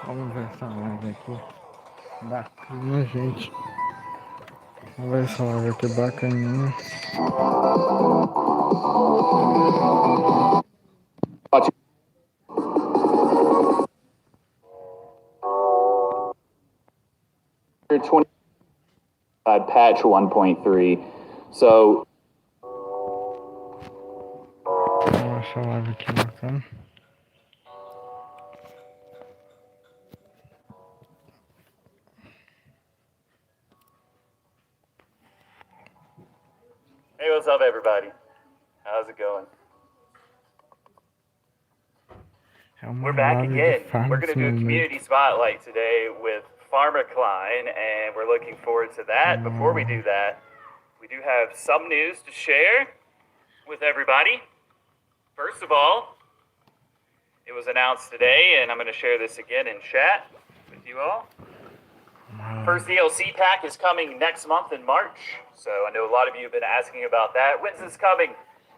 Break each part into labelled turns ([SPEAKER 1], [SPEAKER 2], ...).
[SPEAKER 1] Vamos ver essa live aqui. Bacana, gente. Vamos ver essa live aqui bacaninha.
[SPEAKER 2] Patch 1.3. So
[SPEAKER 1] Vamos achar a live aqui bacana.
[SPEAKER 3] Hey, what's up, everybody? How's it going? We're back again. We're going to do a community spotlight today with Farmer Klein, and we're looking forward to that. Before we do that, we do have some news to share with everybody. First of all, it was announced today, and I'm going to share this again in chat with you all. First DLC pack is coming next month in March, so I know a lot of you have been asking about that. When's this coming?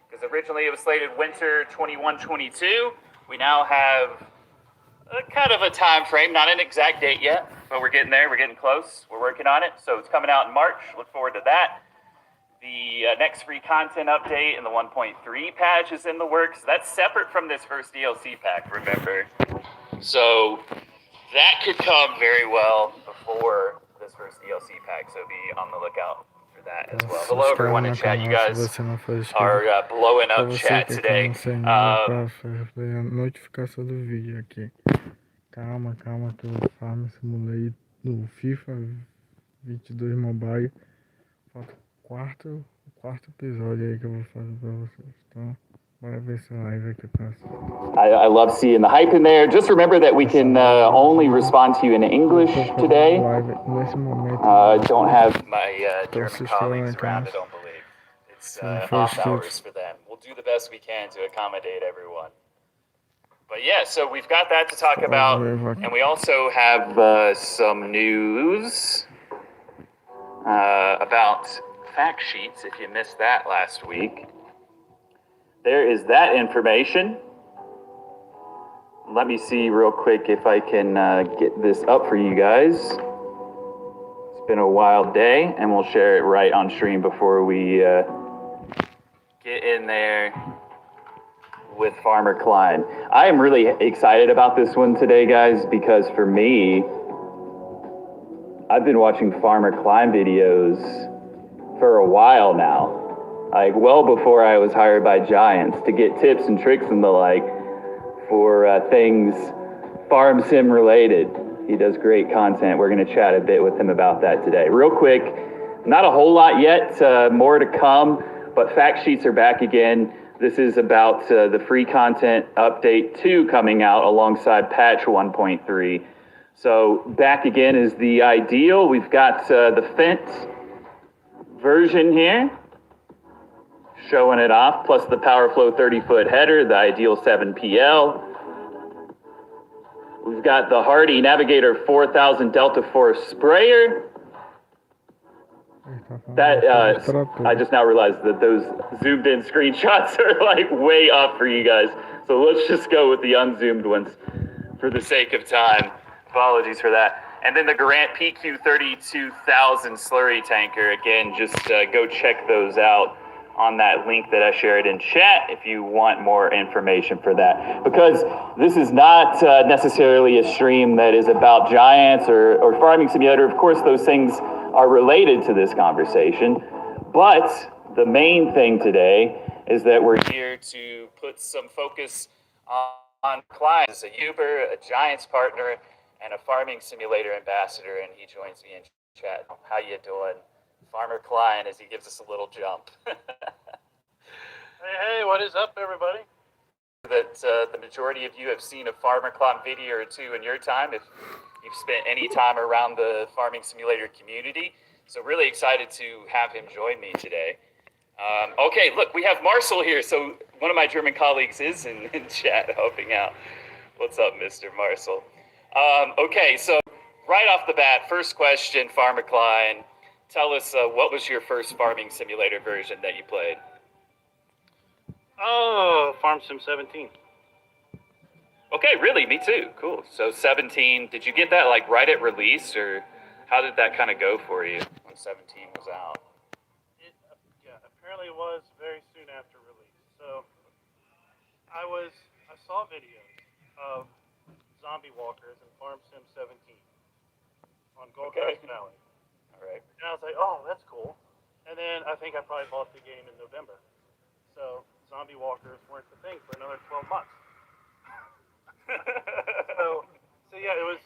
[SPEAKER 3] Because originally it was slated winter 21-22. We now have a kind of a time frame, not an exact date yet, but we're getting there. We're getting close. We're working on it, so it's coming out in March. Look forward to that. The next free content update and the 1.3 patch is in the works. That's separate from this first DLC pack, remember. So that could come very well before this first DLC pack, so be on the lookout for that as well. Hello, everyone in chat. You guys are blowing up chat today.
[SPEAKER 1] Notificação do vídeo aqui. Calma que eu farm simulei no FIFA 22 Mobile. Falta o quarto episódio aí que eu vou fazer pra vocês. Então, bora ver essa live aqui pra
[SPEAKER 2] I love seeing the hype in there. Just remember that we can only respond to you in English today. Don't have
[SPEAKER 3] my German colleagues around, I don't believe. It's off hours for them. We'll do the best we can to accommodate everyone. But yeah, so we've got that to talk about, and we also have some news about fact sheets, if you missed that last week. There is that information. Let me see real quick if I can get this up for you guys. It's been a wild day, and we'll share it right on stream before we get in there with Farmer Klein. I am really excited about this one today, guys, because for me, I've been watching Farmer Klein videos for a while now, like well before I was hired by Giants, to get tips and tricks and the like for things farm sim related. He does great content. We're going to chat a bit with him about that today. Real quick, not a whole lot yet, more to come, but fact sheets are back again. This is about the free content update 2 coming out alongside patch 1.3. So back again is the ideal. We've got the Fent version here, showing it off, plus the PowerFlow 30-foot header, the Ideal 7PL. We've got the Hardy Navigator 4000 Delta Force sprayer. That I just now realized that those zoomed in screenshots are like way up for you guys. So let's just go with the unzoomed ones for the sake of time. Apologies for that. And then the Garant PQ 32,000 slurry tanker. Again, just go check those out on that link that I shared in chat if you want more information for that. Because this is not necessarily a stream that is about Giants or Farming Simulator. Of course, those things are related to this conversation. But the main thing today is that we're here to put some focus on Klein as a Uber, a Giants partner, and a Farming Simulator ambassador, and he joins me in chat. How you doing? Farmer Klein, as he gives us a little jump.
[SPEAKER 4] Hey, what is up, everybody?
[SPEAKER 3] That the majority of you have seen a Farmer Klein video or two in your time, if you've spent any time around the Farming Simulator community. So really excited to have him join me today. Okay, look, we have Marcel here. So one of my German colleagues is in chat helping out. What's up, Mr. Marcel? Okay, so right off the bat, first question, Farmer Klein. Tell us, what was your first Farming Simulator version that you played?
[SPEAKER 4] Oh, Farm Sim 17.
[SPEAKER 3] Okay, really? Me too. Cool. So 17, did you get that like right at release, or how did that kind of go for you when 17 was out?
[SPEAKER 4] Yeah, apparently it was very soon after release. So I saw videos of zombie walkers in Farm Sim 17 on Goldcrest Valley,
[SPEAKER 3] All right.
[SPEAKER 4] and I was like, oh, that's cool. And then I think I probably bought the game in November. So zombie walkers weren't the thing for another 12 months. So, so yeah, it was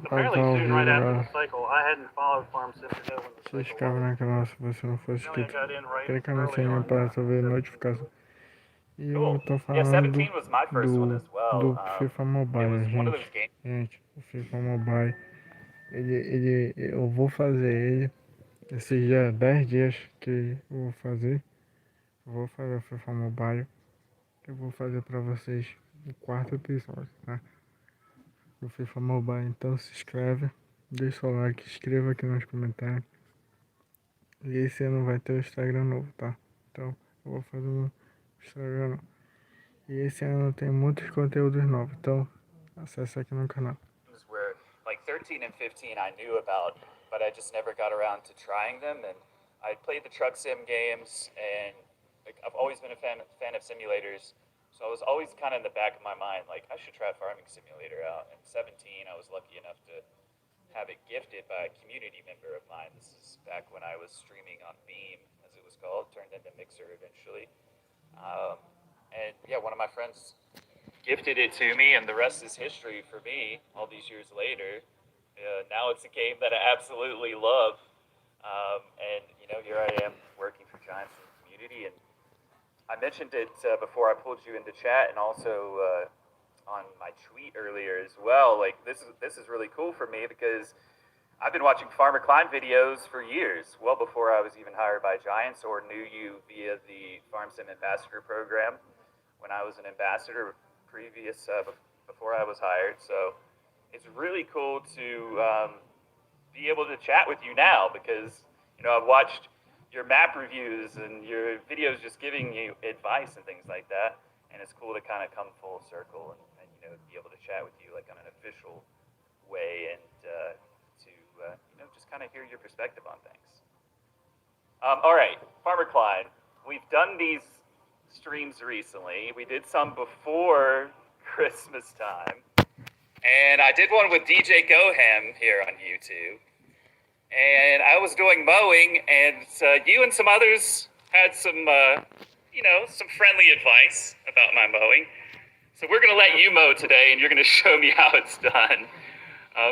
[SPEAKER 4] apparently soon right after the cycle. I hadn't followed Farm Sim to know when the
[SPEAKER 1] Se
[SPEAKER 4] cycle
[SPEAKER 1] inscreve
[SPEAKER 4] was.
[SPEAKER 1] no canal se você não for
[SPEAKER 4] Apparently I
[SPEAKER 1] inscrito.
[SPEAKER 4] got in right
[SPEAKER 1] Clica no
[SPEAKER 4] early
[SPEAKER 1] sininho
[SPEAKER 4] on
[SPEAKER 1] para receber
[SPEAKER 4] 17.
[SPEAKER 1] notificação. E eu
[SPEAKER 3] Cool.
[SPEAKER 1] tô
[SPEAKER 3] Yeah,
[SPEAKER 1] falando
[SPEAKER 3] 17 was my first one as well.
[SPEAKER 1] do FIFA
[SPEAKER 3] It was
[SPEAKER 1] Mobile,
[SPEAKER 3] one of those
[SPEAKER 1] gente.
[SPEAKER 3] games.
[SPEAKER 1] Gente, o FIFA Mobile, eu vou fazer ele esses dias, 10 dias que eu vou fazer. Eu vou fazer o FIFA Mobile. Eu vou fazer pra vocês o quarto episódio, tá? Do FIFA Mobile. Então se inscreve, deixa o like, escreva aqui nos comentários. E esse ano vai ter o Instagram novo, tá? Então eu vou fazer um Instagram novo. E esse ano tem muitos conteúdos novos, então acesse aqui no canal.
[SPEAKER 3] Where like 13 and 15 I knew about, but I just never got around to trying them. And I played the truck sim games, and like, I've always been a fan of simulators. So I was always kind of in the back of my mind, like I should try a farming simulator out. And 17, I was lucky enough to have it gifted by a community member of mine. This is back when I was streaming on Beam, as it was called, turned into Mixer eventually. And yeah, one of my friends gifted it to me, and the rest is history for me all these years later. Now it's a game that I absolutely love. And, you know, here I am working for Giants in the community. And I mentioned it before I pulled you into chat, and also on my tweet earlier as well. Like, this is really cool for me because I've been watching Farmer Climb videos for years, well before I was even hired by Giants or knew you via the Farm Sim Ambassador program when I was an ambassador previous before I was hired. So it's really cool to be able to chat with you now because, you know, I've watched your map reviews and your videos just giving you advice and things like that. And it's cool to kind of come full circle and you know, be able to chat with you like on an official way and to, you know, just kind of hear your perspective on things. All right, Farmer Klein, we've done these streams recently. We did some before Christmas time. And I did one with DJ Goham here on YouTube. And I was doing mowing, and you and some others had some, you know, some friendly advice about my mowing. So we're going to let you mow today, and you're going to show me how it's done.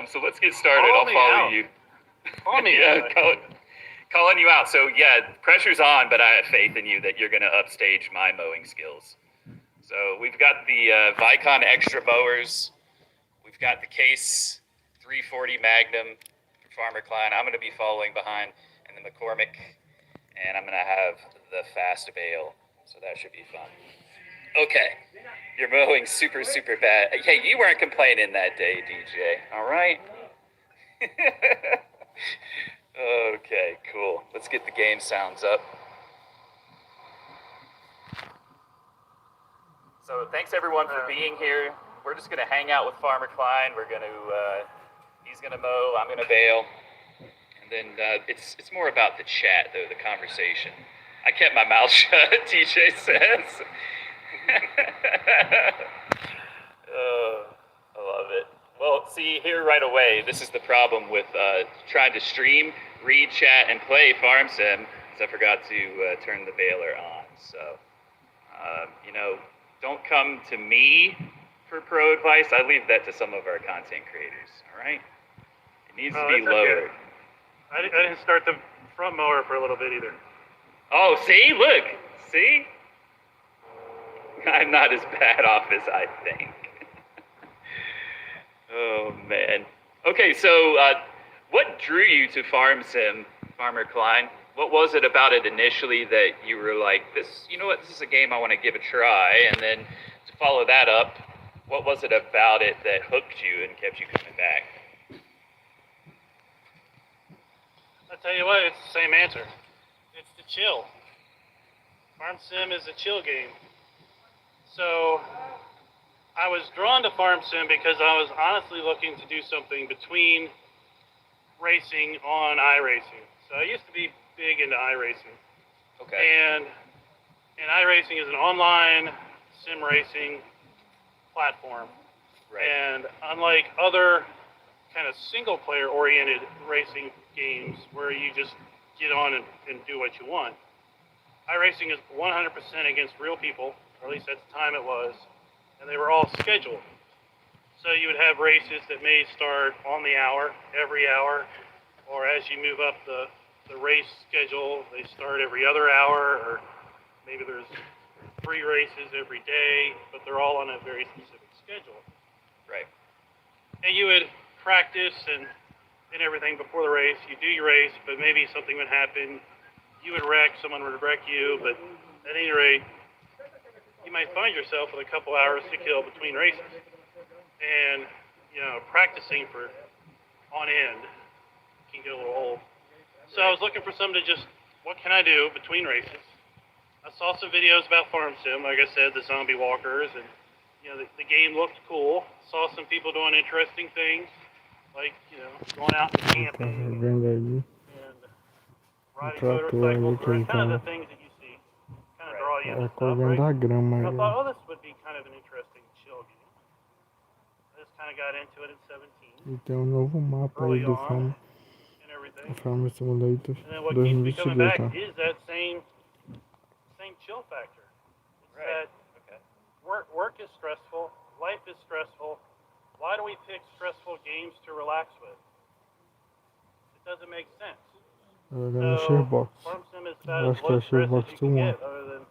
[SPEAKER 3] So let's get started. I'll follow you.
[SPEAKER 4] Call me
[SPEAKER 3] Yeah,
[SPEAKER 4] out.
[SPEAKER 3] calling you out. So yeah, pressure's on, but I have faith in you that you're going to upstage my mowing skills. So we've got the Vicon Extra mowers. We've got the Case 340 Magnum from Farmer Klein. I'm going to be following behind, and the McCormick, and I'm going to have the Fast Bale. So that should be fun. Okay, you're mowing super, super bad. Hey, you weren't complaining that day, DJ. All right. Okay, cool. Let's get the game sounds up. So thanks everyone for being here. We're just gonna hang out with Farmer Klein. We're gonna, he's gonna mow, I'm gonna bale, and then it's more about the chat though, the conversation. I kept my mouth shut. TJ says. I love it. Well, see, here right away, this is the problem with trying to stream, read chat, and play Farm Sim, is I forgot to turn the baler on. So, you know, don't come to me for pro advice. I leave that to some of our content creators, all right? It needs to be lowered.
[SPEAKER 4] Okay. I didn't start the front mower for a little bit either.
[SPEAKER 3] Oh, see? Look. See? I'm not as bad off as I think. Oh, man. Okay, so what drew you to Farm Sim, Farmer Klein? What was it about it initially that you were like, this, you know what, this is a game I want to give a try? And then to follow that up, what was it about it that hooked you and kept you coming back?
[SPEAKER 4] I tell you what, it's the same answer. It's the chill. Farm Sim is a chill game. So I was drawn on to Farm Sim because I was honestly looking to do something between racing on iRacing. So I used to be big into iRacing.
[SPEAKER 2] Okay.
[SPEAKER 4] And iRacing is an online sim racing platform.
[SPEAKER 2] Right.
[SPEAKER 4] And unlike other kind of single player oriented racing games where you just get on and do what you want, iRacing is 100% against real people, or at least at the time it was, and they were all scheduled. So you would have races that may start on the hour, every hour, or as you move up the race schedule, they start every other hour, or maybe there's 3 races every day, but they're all on a very specific schedule.
[SPEAKER 2] Right.
[SPEAKER 4] And you would practice and everything before the race. You do your race, but maybe something would happen. You would wreck, someone would wreck you, but at any rate, you might find yourself with a couple hours to kill between races. And, practicing for on end can get a little old. So I was looking for something to just, what can I do between races? I saw some videos about Farm Sim, like I said, the zombie walkers, and the game looked cool. Saw some people doing interesting things, like going out and camping and riding motorcycles, or kind of the things that you see, kind of draw you into stuff, right? And I thought, this would be kind of an interesting chill game. I just kind of got into it at 17.
[SPEAKER 1] E tem um novo mapa aí do Farm Simulator
[SPEAKER 4] And then what keeps me coming
[SPEAKER 1] 2022,
[SPEAKER 4] back
[SPEAKER 1] tá?
[SPEAKER 4] is that same chill factor. It's that work is stressful, life is stressful. Why do we pick stressful games to relax with? It doesn't make sense. So Farm Sim is about as low stress as you can get, other than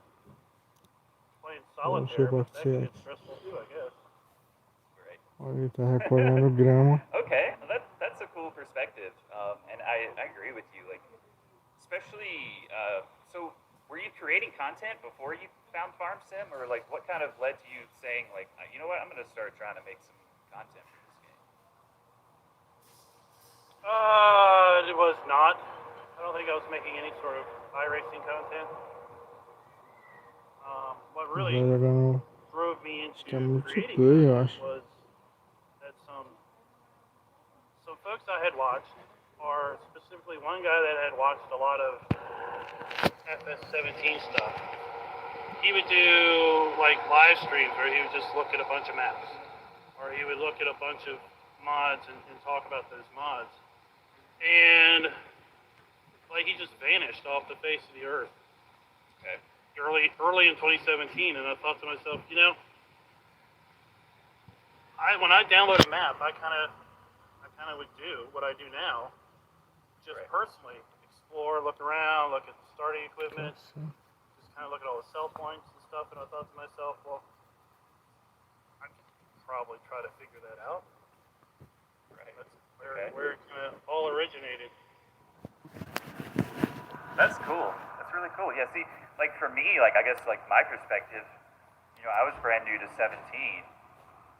[SPEAKER 4] playing solitaire, but that can get stressful too, I guess.
[SPEAKER 1] Olha, ele tá recolhendo grama.
[SPEAKER 2] Okay, well, that's a cool perspective, and I agree with you. Like, especially, so were you creating content before you found Farm Sim, or like what kind of led to you saying like, you know what, I'm gonna start trying to make some content for this game?
[SPEAKER 4] It was not. I don't think I was making any sort of iRacing content. What really drove me into creating content was that some folks I had watched, or specifically one guy that had watched a lot of FS17 stuff. He would do like live streams where he would just look at a bunch of maps, or he would look at a bunch of mods and talk about those mods. And like he just vanished off the face of the earth.
[SPEAKER 2] Okay.
[SPEAKER 4] Early in 2017, and I thought to myself, when I download a map, I kind of would do what I do now, just personally explore, look around, look at the starting equipment, just kind of look at all the sell points and stuff. And I thought to myself, well, I could probably try to figure that out.
[SPEAKER 2] Right.
[SPEAKER 4] That's where it kind of all originated.
[SPEAKER 2] That's cool. That's really cool. Yeah, see, like for me, like I guess like my perspective, I was brand new to 17,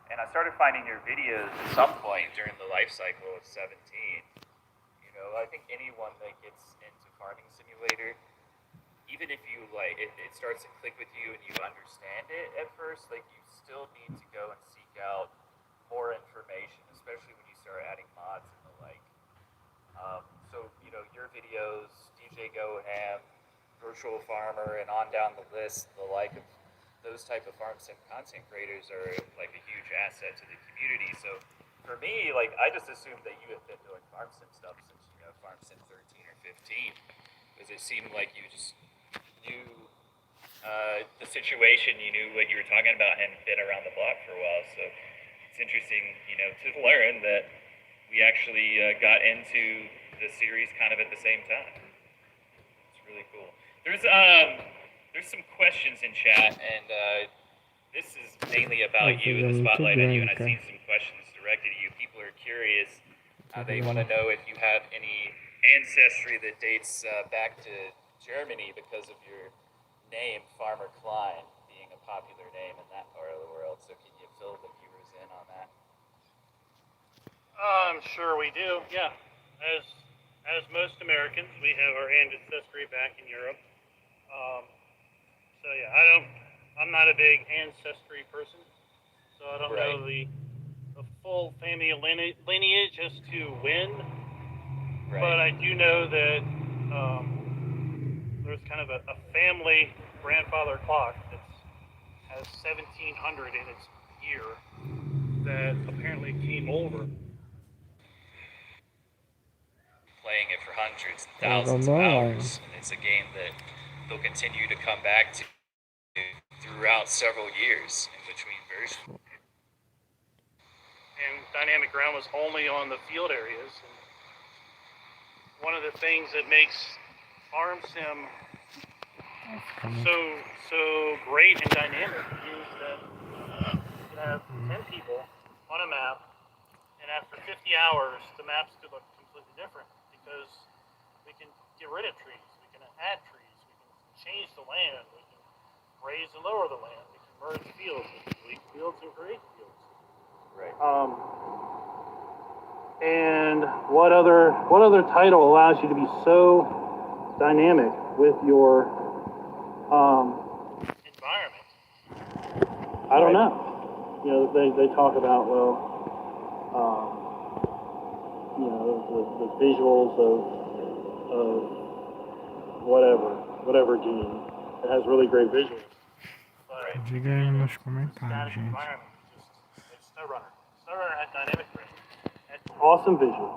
[SPEAKER 2] and I started finding your videos at some point during the life cycle of 17. I think anyone that gets into Farming Simulator, even if you like it starts to click with you and you understand it at first, like you still need to go and seek out more information, especially when you start adding mods and the like. So your videos, DJ Go Ham, Virtual Farmer, and on down the list, the like of those type of Farm Sim content creators are like a huge asset to the community. So for me, like I just assumed that you had been doing Farm Sim stuff since Farm Sim 13 or 15, because it seemed like you just knew the situation, you knew what you were talking about, and been around the block for a while. So it's interesting, to learn that we actually got into the series kind of at the same time. It's really cool. There's some questions in chat, and this is mainly about you and the spotlight on you, and I've seen some questions directed at you. People are curious. They want to know if you have any ancestry that dates back to Germany because of your name, Farmer Klein, being a popular name in that part of the world. So can you fill the viewers in on that?
[SPEAKER 4] I'm sure we do. Yeah, as most Americans, we have our ancestry back in Europe. So yeah, I'm not a big ancestry person. So I don't
[SPEAKER 3] Right.
[SPEAKER 4] know the full family lineage as to when,
[SPEAKER 3] Right.
[SPEAKER 4] but I do know that there's kind of a family grandfather clock that has 1700 in its year that apparently came over.
[SPEAKER 3] Playing it for hundreds, thousands
[SPEAKER 1] Jogando
[SPEAKER 3] of
[SPEAKER 1] online.
[SPEAKER 3] hours, and it's a game that they'll continue to come back to throughout several years in between versions.
[SPEAKER 4] And dynamic ground was only on the field areas. And one of the things that makes farm sim so great and dynamic is that you can have 10 people on a map, and after 50 hours, the maps could look completely different because we can get rid of trees, we can add trees, we can change the land, we can raise and lower the land, we can merge fields, we can delete fields and create fields.
[SPEAKER 3] Right.
[SPEAKER 4] And what other title allows you to be so dynamic with your environment? I don't know. You know, they talk about, well, you know, the visuals of whatever game. It has really great visuals. But
[SPEAKER 1] Diga aí nos
[SPEAKER 4] it's a
[SPEAKER 1] comentários,
[SPEAKER 4] static
[SPEAKER 1] gente.
[SPEAKER 4] environment. It's SnowRunner. SnowRunner had dynamic range. Had awesome visuals.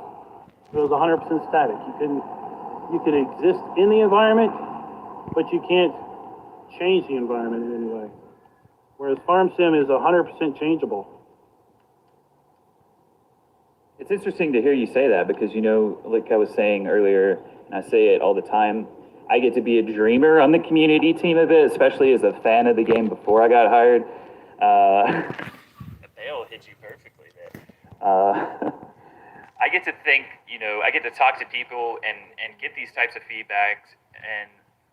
[SPEAKER 4] It was 100% static. You could exist in the environment, but you can't change the environment in any way. Whereas Farm Sim is 100% changeable.
[SPEAKER 3] It's interesting to hear you say that because, you know, like I was saying earlier, and I say it all the time, I get to be a dreamer on the community team of it, especially as a fan of the game before I got hired. They'll hit you perfectly there. I get to think, you know, I get to talk to people and get these types of feedbacks and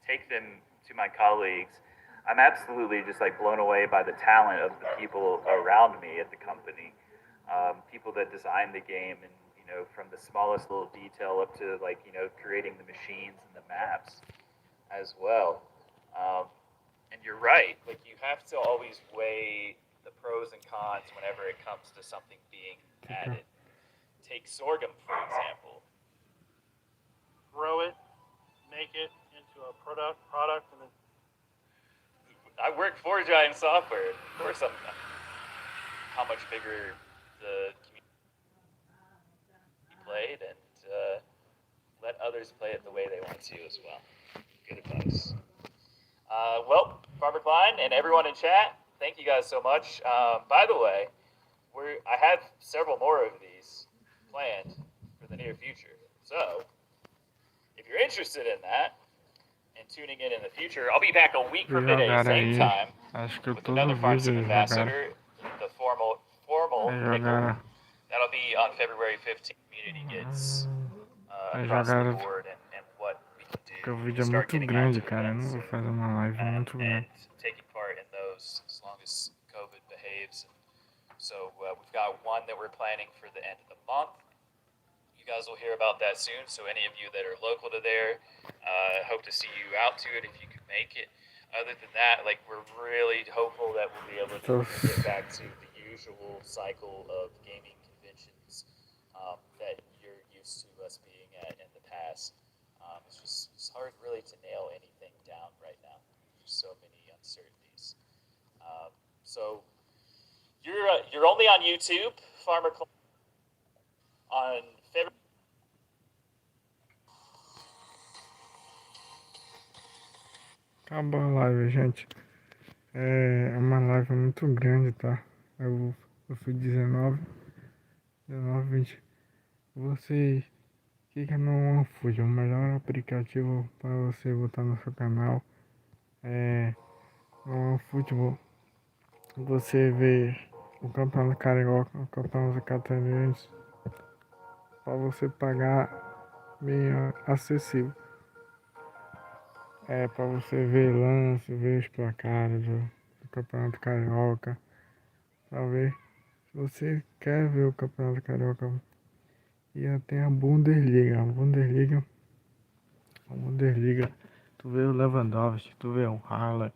[SPEAKER 3] take them to my colleagues. I'm absolutely just like blown away by the talent of the people around me at the company. People that design the game and, you know, from the smallest little detail up to like, you know, creating the machines and the maps as well. And you're right, like you have to always weigh the pros and cons whenever it comes to something being added. Take sorghum, for example.
[SPEAKER 4] Grow it, make it into a product, and then
[SPEAKER 3] I work for Giant Software. Of course, I'm how much bigger the community played, and let others play it the way they want to as well. Good advice. Well, Farmer Klein and everyone in chat, thank you guys so much. By the way, I have several more of these planned for the near future. So, if you're interested in that and tuning in the future, I'll be back a week from today,
[SPEAKER 1] Jogaram
[SPEAKER 3] same
[SPEAKER 1] aí,
[SPEAKER 3] time,
[SPEAKER 1] acho que
[SPEAKER 3] with
[SPEAKER 1] todo
[SPEAKER 3] another Farm
[SPEAKER 1] vídeo
[SPEAKER 3] Sim
[SPEAKER 1] eles jogaram.
[SPEAKER 3] Ambassador, the formal
[SPEAKER 1] Aí
[SPEAKER 3] pickle.
[SPEAKER 1] jogaram.
[SPEAKER 3] That'll be on February 15th. Community gets
[SPEAKER 1] Aí
[SPEAKER 3] across the
[SPEAKER 1] jogaram.
[SPEAKER 3] board and what we can do.
[SPEAKER 1] Porque o vídeo é
[SPEAKER 3] Start
[SPEAKER 1] muito
[SPEAKER 3] getting out
[SPEAKER 1] grande,
[SPEAKER 3] to
[SPEAKER 1] cara. Eu não
[SPEAKER 3] events
[SPEAKER 1] vou fazer uma live muito
[SPEAKER 3] and
[SPEAKER 1] grande.
[SPEAKER 3] taking part in those as long as COVID behaves. So we've got one that we're planning for the end of the month. You guys will hear about that soon. So any of you that are local to there, hope to see you out to it if you can make it. Other than that, like we're really hopeful that we'll be able to get back to the usual cycle of gaming conventions that you're used to us being at in the past. It's hard really to nail anything down right now. There's so many uncertainties. So you're only on YouTube, Farmer Club, on February.
[SPEAKER 1] Acabou a live, gente. É uma live muito grande, tá? Eu fui 19, 20. Você clica no OneFoot, o melhor aplicativo para você botar no seu canal. No OneFootball. Você vê o campeonato carioca, o campeonato catarinense, para você pagar bem acessível. Para você ver lance, ver os placares do campeonato carioca, para ver se você quer ver o campeonato carioca. E tem a Bundesliga, tu vê o Lewandowski, tu vê o Haaland,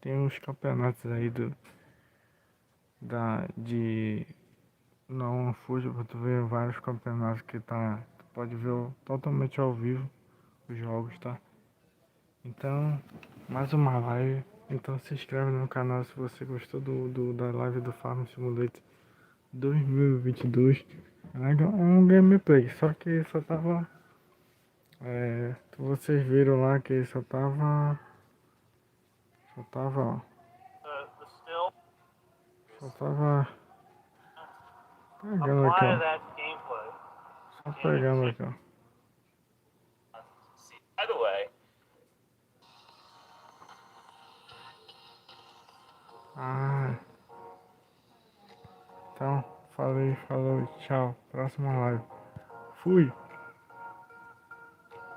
[SPEAKER 1] tem os campeonatos aí de não fuja pra tu ver vários campeonatos que tá. Tu pode ver totalmente ao vivo os jogos, tá? Então, mais uma live. Então se inscreve no canal se você gostou da live do Farm Simulator 2022. É um gameplay, só que só tava. Vocês viram lá que só tava. Só tava, ó.
[SPEAKER 4] The still
[SPEAKER 1] Só tava pegando aqui,
[SPEAKER 4] apply
[SPEAKER 1] ó.
[SPEAKER 4] that gameplay.
[SPEAKER 1] Só pegando aqui, ó.
[SPEAKER 3] By the way,
[SPEAKER 1] Ah, então, falei, falou, tchau. Próxima live. Fui.